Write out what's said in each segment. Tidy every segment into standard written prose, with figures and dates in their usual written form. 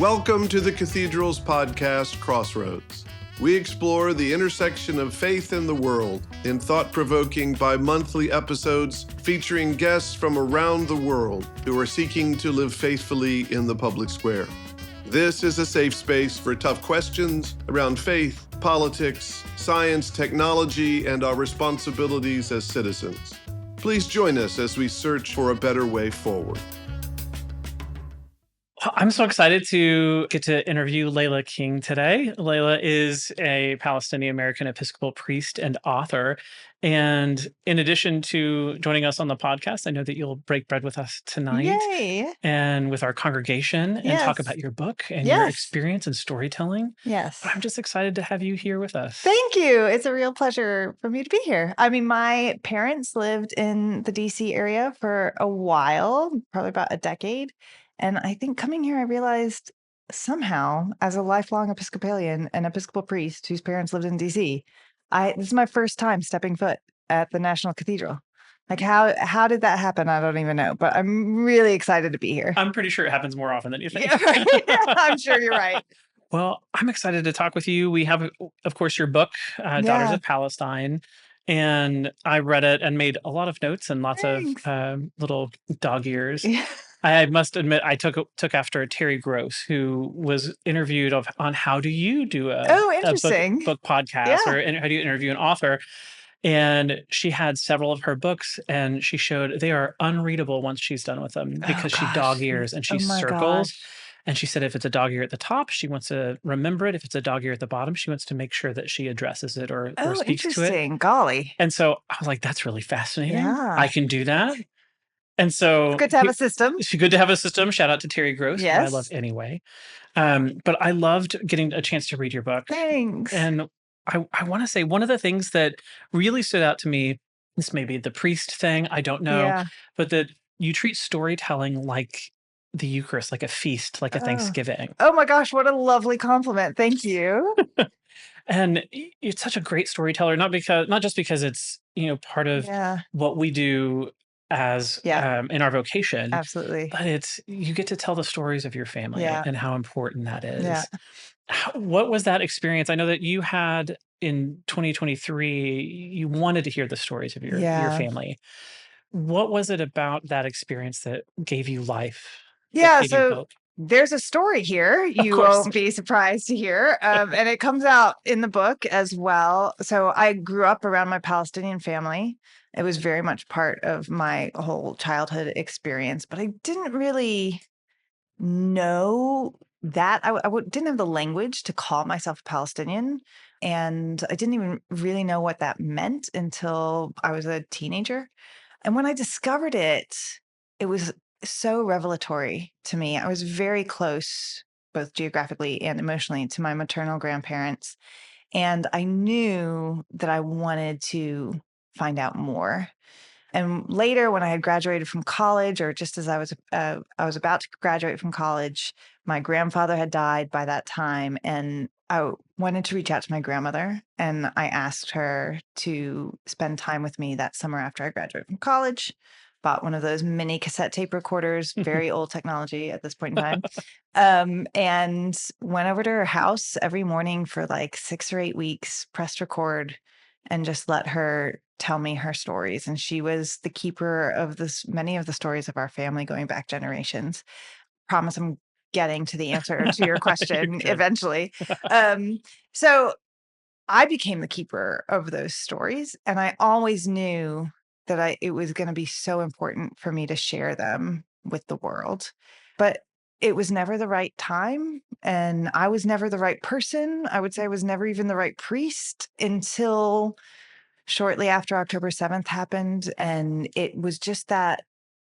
Welcome to the Cathedral's podcast, Crossroads. We explore the intersection of faith and the world in thought-provoking bi-monthly episodes featuring guests from around the world who are seeking to live faithfully in the public square. This is a safe space for tough questions around faith, politics, science, technology, and our responsibilities as citizens. Please join us as we search for a better way forward. I'm so excited to get to interview Leyla King today. Leyla is a Palestinian-American Episcopal priest and author. And in addition to joining us on the podcast, I know that you'll break bread with us tonight. Yay. And with our congregation and talk about your book and your experience in storytelling. Yes. But I'm just excited to have you here with us. Thank you. It's a real pleasure for me to be here. I mean, my parents lived in the DC area for a while, probably about a decade. And I think coming here, I realized somehow, as a lifelong Episcopalian and Episcopal priest whose parents lived in DC, this is my first time stepping foot at the National Cathedral. Like, how did that happen? I don't even know, but I'm really excited to be here. I'm pretty sure it happens more often than you think. Yeah, right. I'm sure you're right. Well, I'm excited to talk with you. We have, of course, your book, Daughters of Palestine. And I read it and made a lot of notes and lots of little dog ears. Yeah. I must admit, I took after Terry Gross, who was interviewed on how do you do a book podcast or how do you interview an author. And she had several of her books, and she showed they are unreadable once she's done with them because she dog ears and she circles. And she said if it's a dog ear at the top, she wants to remember it. If it's a dog ear at the bottom, she wants to make sure that she addresses it or speaks to it. Interesting. Golly. And so I was like, that's really fascinating. Yeah. I can do that. And so it's good to have a system. It's good to have a system. Shout out to Terry Gross, who I love anyway. But I loved getting a chance to read your book. Thanks. And I want to say one of the things that really stood out to me, this may be the priest thing, I don't know, but that you treat storytelling like the Eucharist, like a feast, like a Thanksgiving. Oh my gosh, what a lovely compliment. Thank you. And you're such a great storyteller, not just because it's, part of what we do as in our vocation. Absolutely. But you get to tell the stories of your family and how important that is. Yeah. What was that experience? I know that you had in 2023, you wanted to hear the stories of your family. What was it about that experience that gave you life? Yeah, so there's a story here you won't be surprised to hear. And it comes out in the book as well. So I grew up around my Palestinian family. It was very much part of my whole childhood experience, but I didn't really know that. I didn't have the language to call myself a Palestinian. And I didn't even really know what that meant until I was a teenager. And when I discovered it, it was so revelatory to me. I was very close, both geographically and emotionally, to my maternal grandparents. And I knew that I wanted to find out more. And later, when I had graduated from college, or just as I was about to graduate from college, my grandfather had died by that time. And I wanted to reach out to my grandmother. And I asked her to spend time with me that summer after I graduated from college. Bought one of those mini cassette tape recorders, very old technology at this point in time, and went over to her house every morning for like 6 or 8 weeks, pressed record, and just let her tell me her stories. And she was the keeper of many of the stories of our family going back generations. Promise I'm getting to the answer to your question eventually. So I became the keeper of those stories, and I always knew that it was going to be so important for me to share them with the world. But it was never the right time, and I was never the right person. I would say I was never even the right priest until shortly after October 7th happened. And it was just that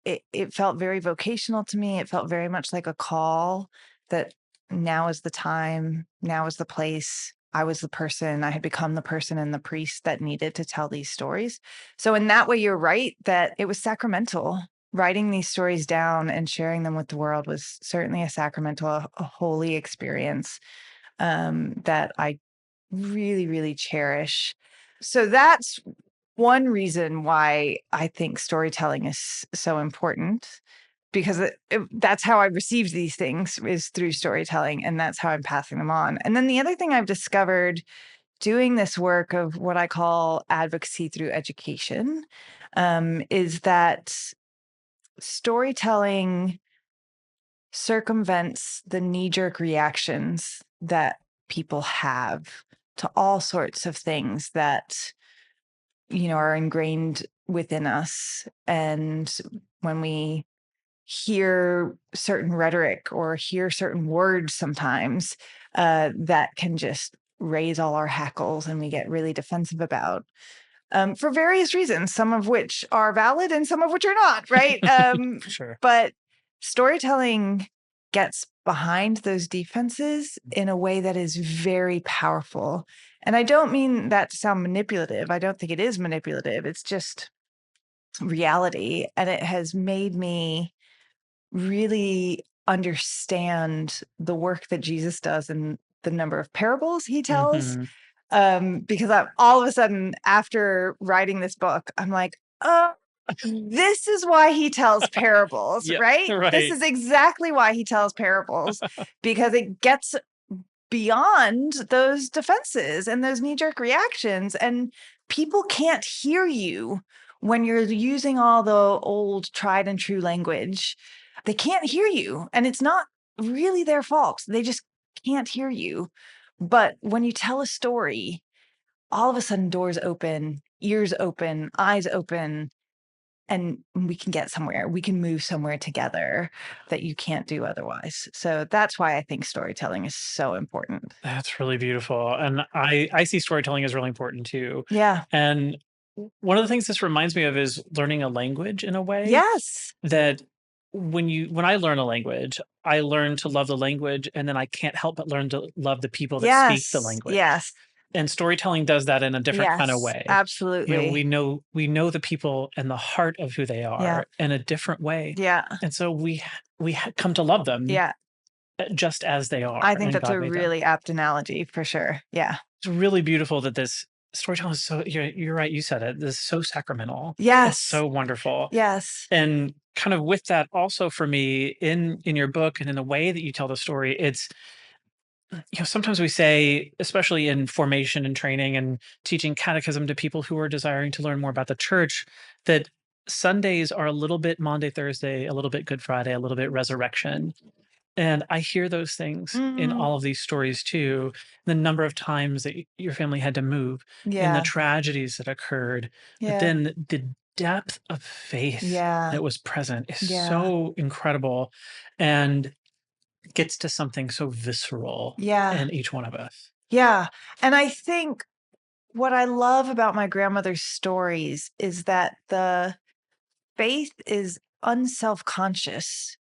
it felt very vocational to me. It felt very much like a call that now is the time, now is the place. I was the person, I had become the person and the priest that needed to tell these stories. So in that way, you're right that it was sacramental. Writing these stories down and sharing them with the world was certainly a sacramental, a holy experience that I really, really cherish. So that's one reason why I think storytelling is so important, because that's how I received these things, is through storytelling, and that's how I'm passing them on. And then the other thing I've discovered doing this work of what I call advocacy through education is that storytelling circumvents the knee-jerk reactions that people have to all sorts of things that, are ingrained within us. And when we hear certain rhetoric or hear certain words sometimes, that can just raise all our hackles and we get really defensive about, for various reasons, some of which are valid and some of which are not, right? Sure. But storytelling gets behind those defenses in a way that is very powerful. And I don't mean that to sound manipulative. I don't think it is manipulative. It's just reality. And it has made me really understand the work that Jesus does and the number of parables he tells. Because I'm all of a sudden, after writing this book, I'm like, oh, this is why he tells parables, right? This is exactly why he tells parables, because it gets beyond those defenses and those knee-jerk reactions. And people can't hear you when you're using all the old tried and true language. They can't hear you. And it's not really their fault. They just can't hear you. But when you tell a story, all of a sudden doors open, ears open, eyes open, and we can get somewhere. We can move somewhere together that you can't do otherwise. So that's why I think storytelling is so important. That's really beautiful. And I see storytelling as really important too. Yeah. And one of the things this reminds me of is learning a language in a way. Yes. That when I learn a language, I learn to love the language, and then I can't help but learn to love the people that speak the language. Yes. And storytelling does that in a different kind of way. Absolutely. We know the people and the heart of who they are in a different way. Yeah. And so we come to love them. Yeah. Just as they are. I think that's a really apt analogy for sure. Yeah. It's really beautiful that this storytelling is so, you're right, you said it, this is so sacramental. Yes. It's so wonderful. Yes. And kind of with that also for me in your book and in the way that you tell the story, it's, sometimes we say, especially in formation and training and teaching catechism to people who are desiring to learn more about the church, that Sundays are a little bit Maundy, Thursday, a little bit Good Friday, a little bit resurrection. And I hear those things in all of these stories too. The number of times that your family had to move, and the tragedies that occurred. But then the depth of faith that was present is so incredible, and gets to something so visceral in each one of us. Yeah. And I think what I love about my grandmother's stories is that the faith is unself-conscious.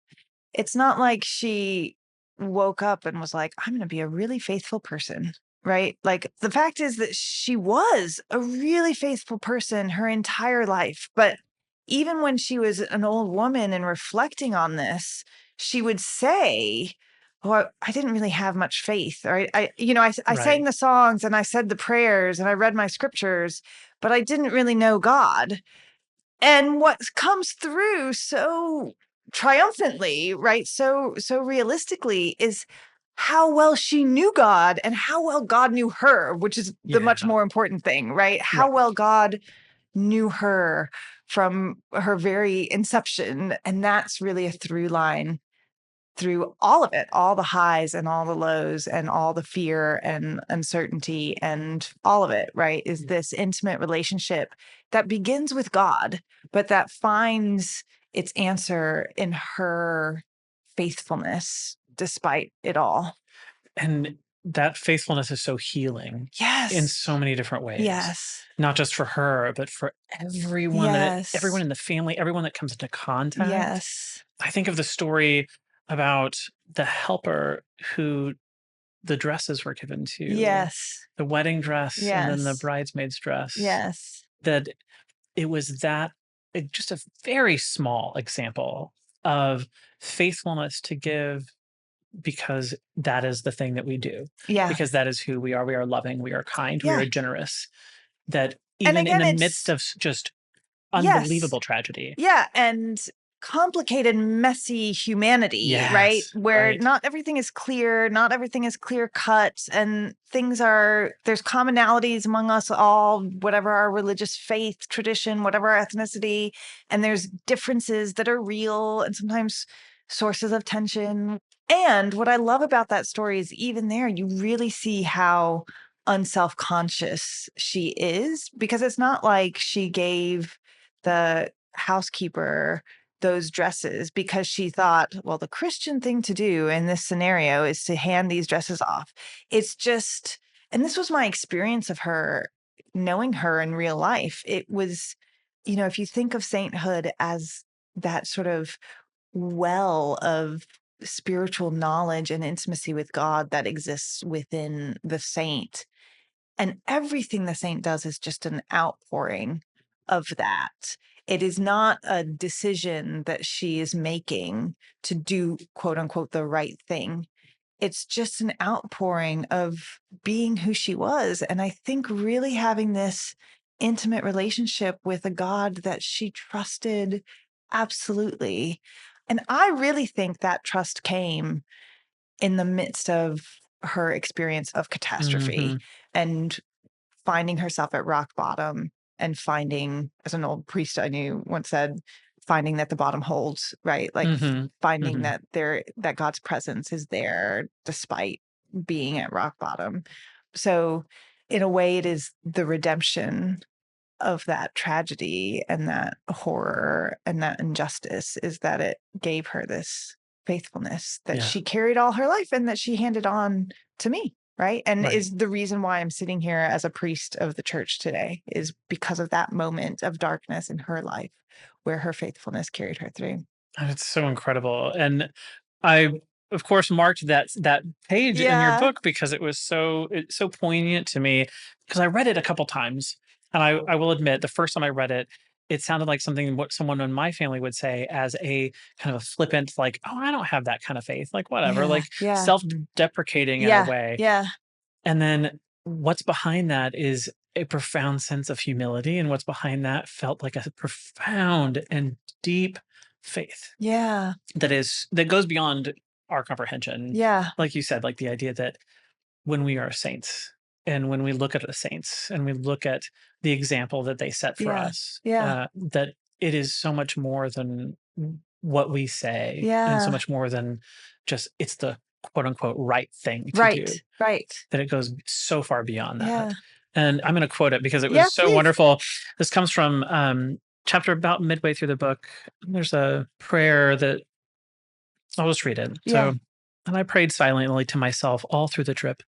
It's not like she woke up and was like, I'm going to be a really faithful person, right? Like, the fact is that she was a really faithful person her entire life. But even when she was an old woman and reflecting on this, she would say, oh, I didn't really have much faith. Or I sang the songs and I said the prayers and I read my scriptures, but I didn't really know God. And what comes through so triumphantly, right? So realistically is how well she knew God and how well God knew her, which is the much more important thing, right? How well God knew her from her very inception. And that's really a through line through all of it, all the highs and all the lows and all the fear and uncertainty and all of it, right? Is this intimate relationship that begins with God, but that finds its answer in her faithfulness despite it all. And that faithfulness is so healing. Yes. In so many different ways. Yes. Not just for her, but for everyone, everyone in the family, everyone that comes into contact. Yes. I think of the story about the helper who the dresses were given to. Yes. The wedding dress and then the bridesmaid's dress. Yes. That it was just a very small example of faithfulness to give, because that is the thing that we do. Yeah. Because that is who we are. We are loving, we are kind, we are generous. That And even again, in the midst of just unbelievable tragedy. Yeah. And complicated, messy humanity, right? Where not everything is clear, not everything is clear cut, and there's commonalities among us all, whatever our religious faith, tradition, whatever our ethnicity, and there's differences that are real and sometimes sources of tension. And what I love about that story is even there, you really see how unself-conscious she is, because it's not like she gave the housekeeper those dresses because she thought, well, the Christian thing to do in this scenario is to hand these dresses off. It's just, and this was my experience of her, knowing her in real life. It was, if you think of sainthood as that sort of well of spiritual knowledge and intimacy with God that exists within the saint, and everything the saint does is just an outpouring of that. It is not a decision that she is making to do, quote unquote, the right thing. It's just an outpouring of being who she was. And I think really having this intimate relationship with a God that she trusted absolutely. And I really think that trust came in the midst of her experience of catastrophe and finding herself at rock bottom, and finding, as an old priest I knew once said, finding that the bottom holds, right? Like finding that that God's presence is there despite being at rock bottom. So in a way, it is the redemption of that tragedy and that horror and that injustice, is that it gave her this faithfulness that she carried all her life and that she handed on to me. Right. And is the reason why I'm sitting here as a priest of the church today, is because of that moment of darkness in her life where her faithfulness carried her through. And it's so incredible. And I, of course, marked that page in your book because it's so poignant to me, because I read it a couple times. And I will admit, the first time I read it, it sounded like something what someone in my family would say as a kind of a flippant, like, oh, I don't have that kind of faith, like whatever, self-deprecating in a way. Yeah. And then what's behind that is a profound sense of humility. And what's behind that felt like a profound and deep faith. Yeah. That goes beyond our comprehension. Yeah. Like you said, like the idea that when we are saints, and when we look at the saints and we look at the example that they set for us, that it is so much more than what we say, and so much more than just it's the quote unquote right thing to do. Right. That it goes so far beyond that. And I'm going to quote it because it was so wonderful. This comes from chapter about midway through the book. There's a prayer that I'll just read it. So, and I prayed silently to myself all through the trip.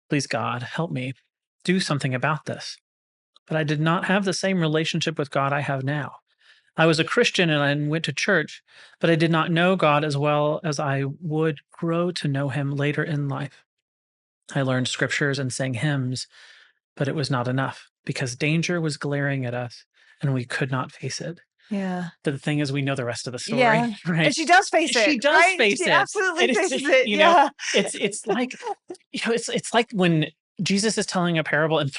Please, God, help me do something about this. But I did not have the same relationship with God I have now. I was a Christian and I went to church, but I did not know God as well as I would grow to know him later in life. I learned scriptures and sang hymns, but it was not enough because danger was glaring at us and we could not face it. Yeah. But the thing is, we know the rest of the story. Yeah. Right? And she does face it. She does face it. She absolutely faces it. It's like, it's like when Jesus is telling a parable and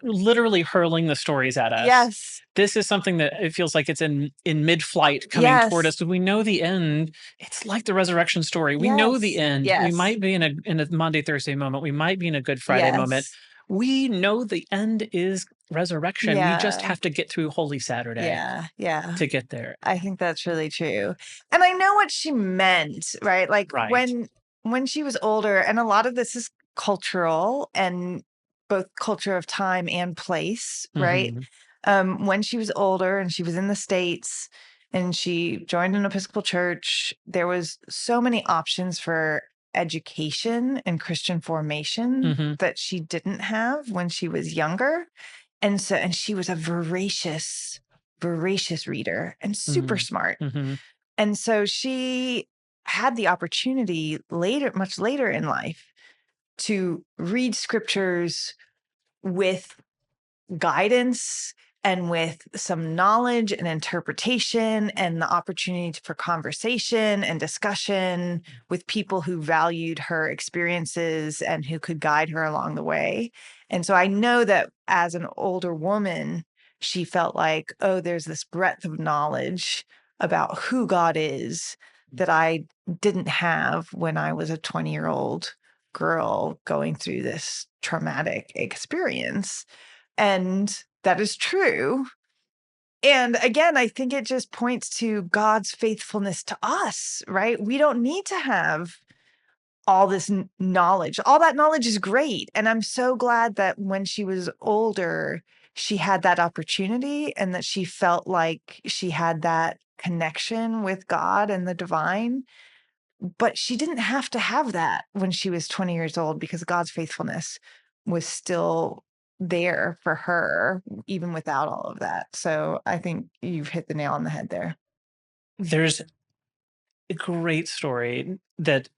literally hurling the stories at us. Yes. This is something that it feels like it's in mid-flight coming toward us. We know the end. It's like the resurrection story. We know the end. We might be in a Monday, Thursday moment. We might be in a Good Friday moment. We know the end is resurrection. We just have to get through Holy Saturday to get there. I think that's really true. And I know what she meant, right? Like when she was older, and a lot of this is cultural and both culture of time and place, right? When she was older and she was in the States and she joined an Episcopal church, there was so many options for education and Christian formation that she didn't have when she was younger. And she was a voracious reader and super smart. And so she had the opportunity much later in life, to read scriptures with guidance and with some knowledge and interpretation and the opportunity for conversation and discussion with people who valued her experiences and who could guide her along the way. And so I know that as an older woman, she felt like, oh, there's this breadth of knowledge about who God is that I didn't have when I was a 20-year-old girl going through this traumatic experience. And that is true. And again, I think it just points to God's faithfulness to us, right? We don't need to have all this knowledge. All that knowledge is great. And I'm so glad that when she was older, she had that opportunity and that she felt like she had that connection with God and the divine. But she didn't have to have that when she was 20 years old because God's faithfulness was still there for her, even without all of that. So I think you've hit the nail on the head there. There's a great story that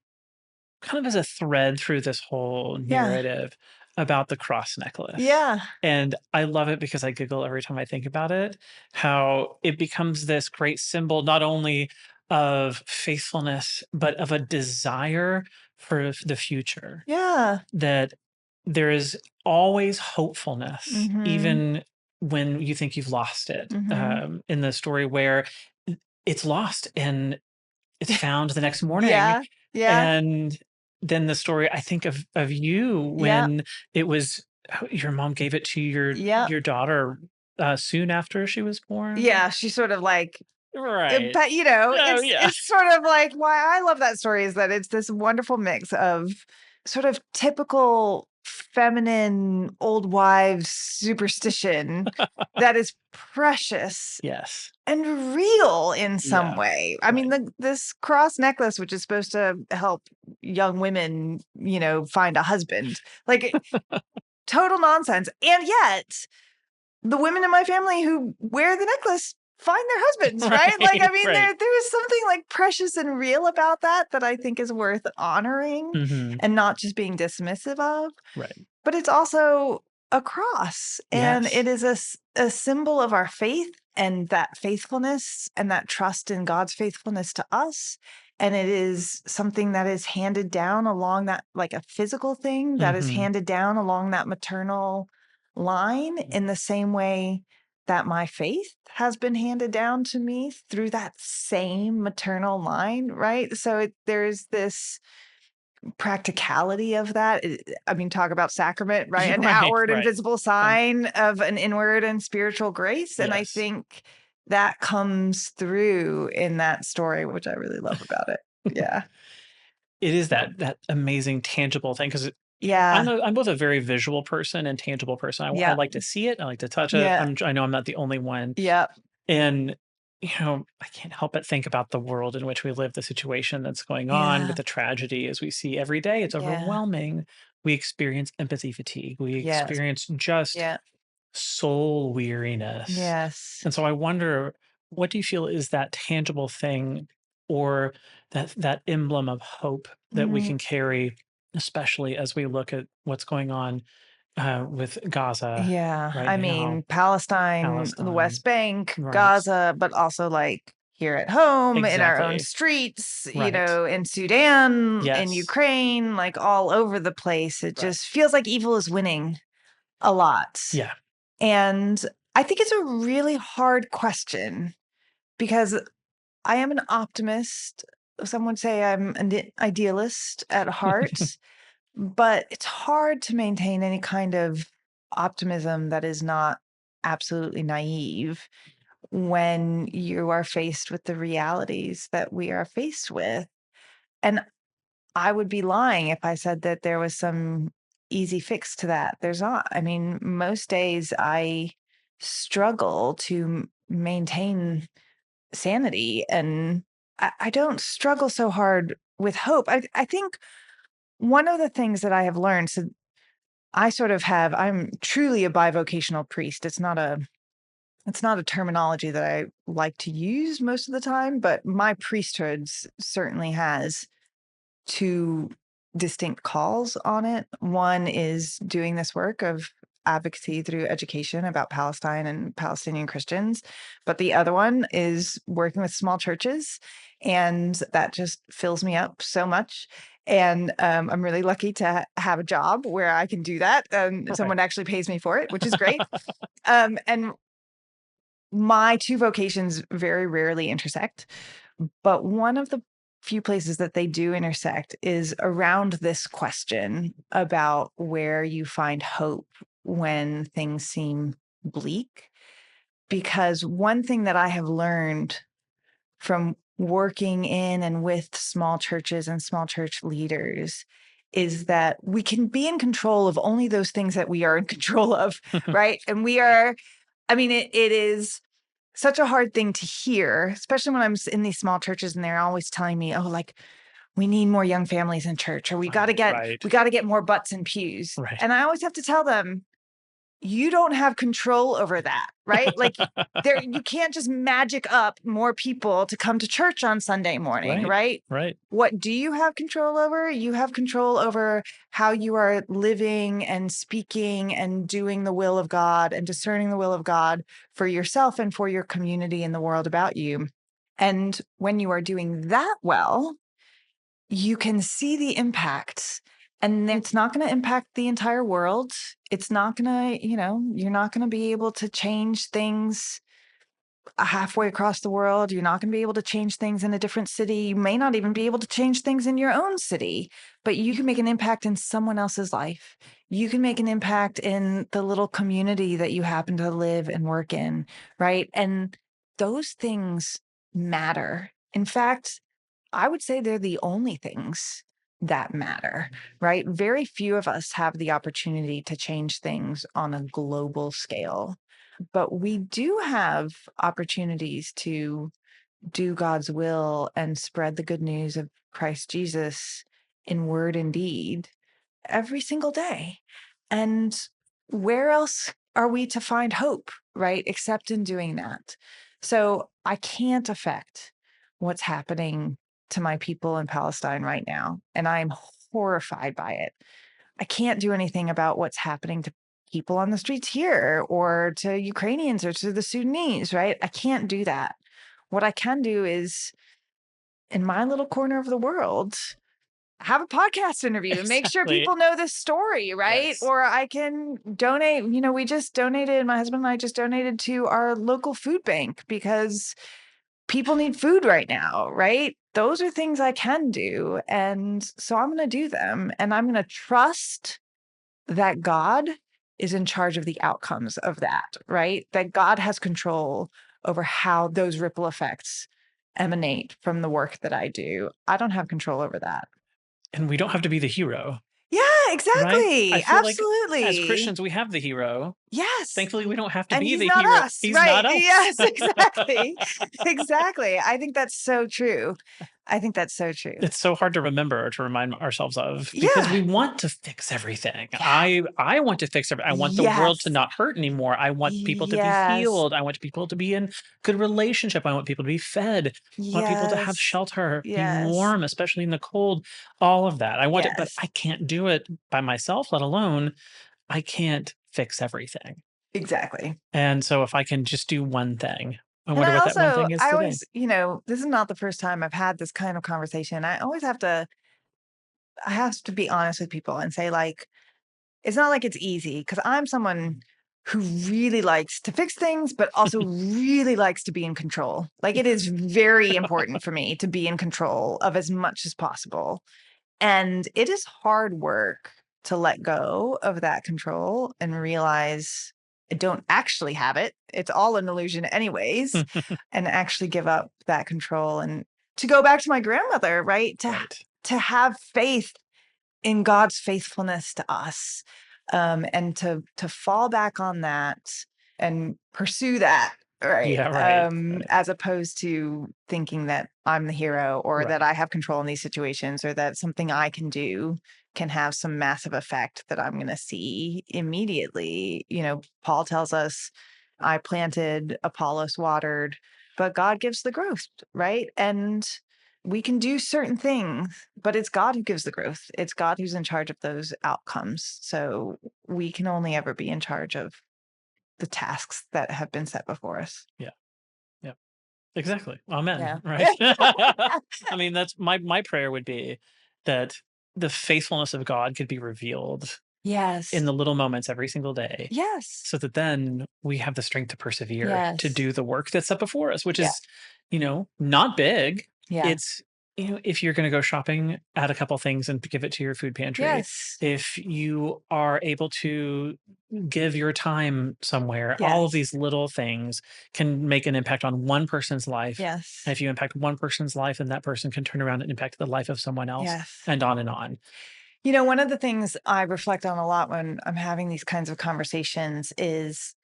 kind of as a thread through this whole narrative about the cross necklace. Yeah. And I love it because I giggle every time I think about it, how it becomes this great symbol, not only of faithfulness, but of a desire for the future. Yeah. That there is always hopefulness, even when you think you've lost it. In the story where it's lost and it's found the next morning. Yeah. And then the story, I think of you when it was your mom gave it to your daughter soon after she was born. Yeah, she sort of like, right. But it's sort of like why I love that story is that it's this wonderful mix of sort of typical feminine old wives superstition that is precious. Yes. And real in some way. I mean, this cross necklace, which is supposed to help young women, find a husband, like total nonsense. And yet the women in my family who wear the necklace find their husbands, right? Like, I mean, there is something like precious and real about that I think is worth honoring and not just being dismissive of. Right. But it's also a cross. And it is a symbol of our faith and that faithfulness and that trust in God's faithfulness to us. And it is something that is handed down along that, like a physical thing that is handed down along that maternal line in the same way that my faith has been handed down to me through that same maternal line, right? So there's this practicality of that. I mean, talk about sacrament, right? An outward and visible sign of an inward and spiritual grace. And I think that comes through in that story, which I really love about it. Yeah. It is that amazing tangible thing because I'm both a very visual person and tangible person. I like to see it. I like to touch it. I know I'm not the only one. Yeah. And, I can't help but think about the world in which we live, the situation that's going on with the tragedy as we see every day. It's overwhelming. We experience empathy fatigue. We experience just soul weariness. Yes. And so I wonder, what do you feel is that tangible thing or that emblem of hope that we can carry, especially as we look at what's going on with Gaza? Yeah. Right I mean, Palestine, the West Bank, Gaza, but also like here at home, in our own streets, in Sudan, in Ukraine, like all over the place. It just feels like evil is winning a lot. Yeah. And I think it's a really hard question because I am an optimist. Some would say I'm an idealist at heart. But it's hard to maintain any kind of optimism that is not absolutely naive when you are faced with the realities that we are faced with. And I would be lying if I said that there was some easy fix to that. There's not. I mean, most days I struggle to maintain sanity, and I don't struggle so hard with hope. I think one of the things that I have learned, so I'm truly a bivocational priest. It's not a terminology that I like to use most of the time, but my priesthood certainly has two distinct calls on it. One is doing this work of advocacy through education about Palestine and Palestinian Christians, but the other one is working with small churches, and that just fills me up so much. And I'm really lucky to have a job where I can do that. Someone actually pays me for it, which is great. And my two vocations very rarely intersect, but one of the few places that they do intersect is around this question about where you find hope when things seem bleak. Because one thing that I have learned from working in and with small churches and small church leaders is that we can be in control of only those things that we are in control of, right? And we are, I mean, it is such a hard thing to hear, especially when I'm in these small churches and they're always telling me, oh, like, we need more young families in church, or we got to get more butts in pews. Right. And I always have to tell them, you don't have control over that, right? Like you can't just magic up more people to come to church on Sunday morning, right? Right. What do you have control over? You have control over how you are living and speaking and doing the will of God and discerning the will of God for yourself and for your community and the world about you. And when you are doing that well, you can see the impacts. And it's not going to impact the entire world. It's not going to, you're not going to be able to change things halfway across the world. You're not going to be able to change things in a different city. You may not even be able to change things in your own city, but you can make an impact in someone else's life. You can make an impact in the little community that you happen to live and work in, right? And those things matter. In fact, I would say they're the only things that matter, right? Very few of us have the opportunity to change things on a global scale, but we do have opportunities to do God's will and spread the good news of Christ Jesus in word and deed every single day. And where else are we to find hope, right? Except in doing that. So I can't affect what's happening to my people in Palestine right now. And I'm horrified by it. I can't do anything about what's happening to people on the streets here or to Ukrainians or to the Sudanese, right? I can't do that. What I can do is, in my little corner of the world, have a podcast interview and make sure people know this story, right? Yes. Or I can donate. We just donated, my husband and I just donated to our local food bank because people need food right now, right? Those are things I can do. And so I'm going to do them. And I'm going to trust that God is in charge of the outcomes of that, right? That God has control over how those ripple effects emanate from the work that I do. I don't have control over that. And we don't have to be the hero. Yeah, exactly. Right? I feel Absolutely. Like as Christians, we have the hero. Yes. Thankfully, we don't have to be he's the not hero. Us, he's right? not us. Yes, exactly. Exactly. I think that's so true. It's so hard to remember or to remind ourselves of because we want to fix everything. Yeah. I want to fix everything. I want the world to not hurt anymore. I want people to be healed. I want people to be in good relationship. I want people to be fed. I want people to have shelter, be warm, especially in the cold, all of that. I want it, but I can't do it by myself, let alone I can't fix everything. Exactly. And so if I can just do one thing, I wonder what that one thing is today. I always, this is not the first time I've had this kind of conversation. I have to be honest with people and say, like, it's not like it's easy because I'm someone who really likes to fix things, but also really likes to be in control. Like, it is very important for me to be in control of as much as possible. And it is hard work to let go of that control and realize I don't actually have it. It's all an illusion anyways, and actually give up that control and to go back to my grandmother, right? To have faith in God's faithfulness to us, and to fall back on that and pursue that, right? Yeah, right. As opposed to thinking that I'm the hero or that I have control in these situations or that something I can do can have some massive effect that I'm going to see immediately. Paul tells us, I planted, Apollos watered, but God gives the growth, right? And we can do certain things, but it's God who gives the growth. It's God who's in charge of those outcomes. So we can only ever be in charge of the tasks that have been set before us. Yeah. Exactly. Amen. Yeah. Right. I mean, that's my prayer would be that the faithfulness of God could be revealed Yes. In the little moments every single day. Yes. So that then we have the strength to persevere, Yes. to do the work that's up before us, which is, not big. Yeah. It's, if you're going to go shopping, add a couple things and give it to your food pantry. Yes. If you are able to give your time somewhere, Yes. all of these little things can make an impact on one person's life. Yes. And if you impact one person's life, then that person can turn around and impact the life of someone else. Yes. And on and on. One of the things I reflect on a lot when I'm having these kinds of conversations is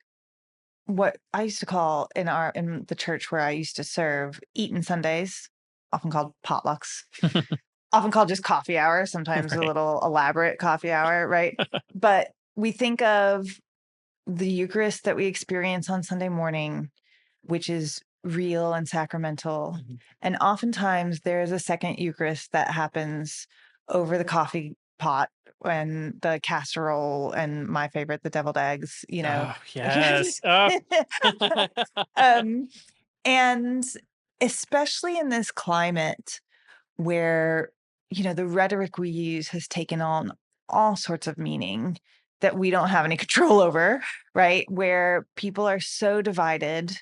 what I used to call in the church where I used to serve, Eatin' Sundays, often called potlucks, often called just coffee hour, sometimes a little elaborate coffee hour, right? But we think of the Eucharist that we experience on Sunday morning, which is real and sacramental. Mm-hmm. And oftentimes there's a second Eucharist that happens over the coffee pot when the casserole and my favorite, the deviled eggs, Oh, yes. And especially in this climate where, the rhetoric we use has taken on all sorts of meaning that we don't have any control over, right? Where people are so divided,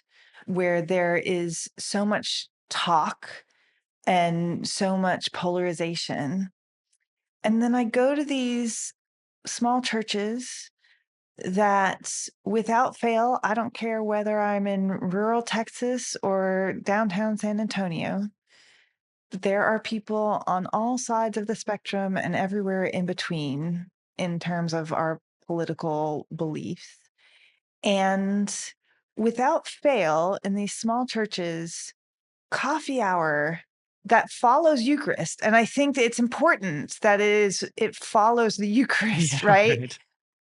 where there is so much talk and so much polarization. And then I go to these small churches that without fail, I don't care whether I'm in rural Texas or downtown San Antonio, there are people on all sides of the spectrum and everywhere in between in terms of our political beliefs. And without fail, in these small churches, coffee hour that follows Eucharist. And I think that it's important that it follows the Eucharist, right?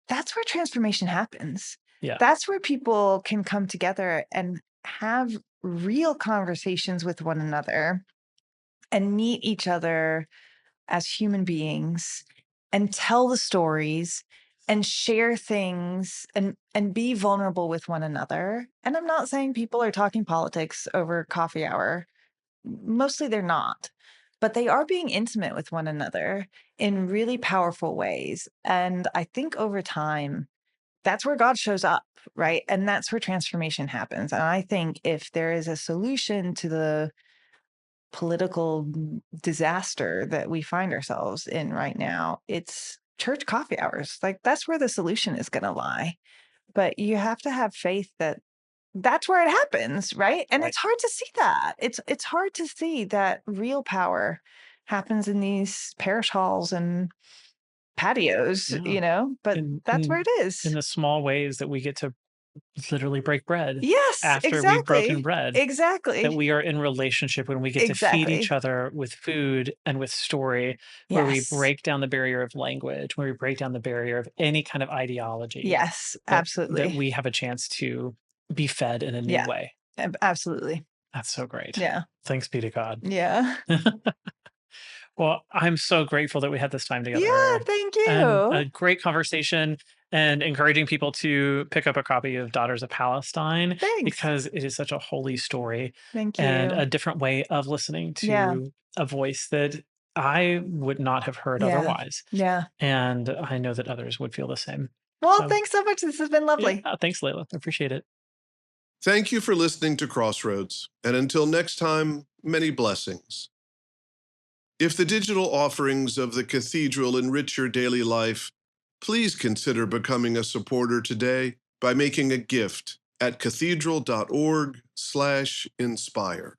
That's where transformation happens. Yeah. That's where people can come together and have real conversations with one another and meet each other as human beings and tell the stories and share things and be vulnerable with one another. And I'm not saying people are talking politics over coffee hour. Mostly they're not, but they are being intimate with one another in really powerful ways. And I think over time, that's where God shows up, right? And that's where transformation happens. And I think if there is a solution to the political disaster that we find ourselves in right now, it's church coffee hours. Like that's where the solution is going to lie. But you have to have faith that that's where it happens, right? And It's hard to see that. It's hard to see that real power happens in these parish halls and patios, but that's where it is. In the small ways that we get to literally break bread. Yes, after exactly. we've broken bread. Exactly. That we are in relationship when we get to feed each other with food and with story, where we break down the barrier of language, where we break down the barrier of any kind of ideology. Yes, absolutely. That we have a chance to be fed in a new way. Absolutely. That's so great. Yeah. Thanks be to God. Yeah. Well, I'm so grateful that we had this time together. Yeah, thank you. And a great conversation and encouraging people to pick up a copy of Daughters of Palestine. Thanks. Because it is such a holy story. Thank you. And a different way of listening to a voice that I would not have heard otherwise. Yeah. And I know that others would feel the same. Well, thanks so much. This has been lovely. Yeah, thanks, Leyla. I appreciate it. Thank you for listening to Crossroads. And until next time, many blessings. If the digital offerings of the Cathedral enrich your daily life, please consider becoming a supporter today by making a gift at cathedral.org/inspire.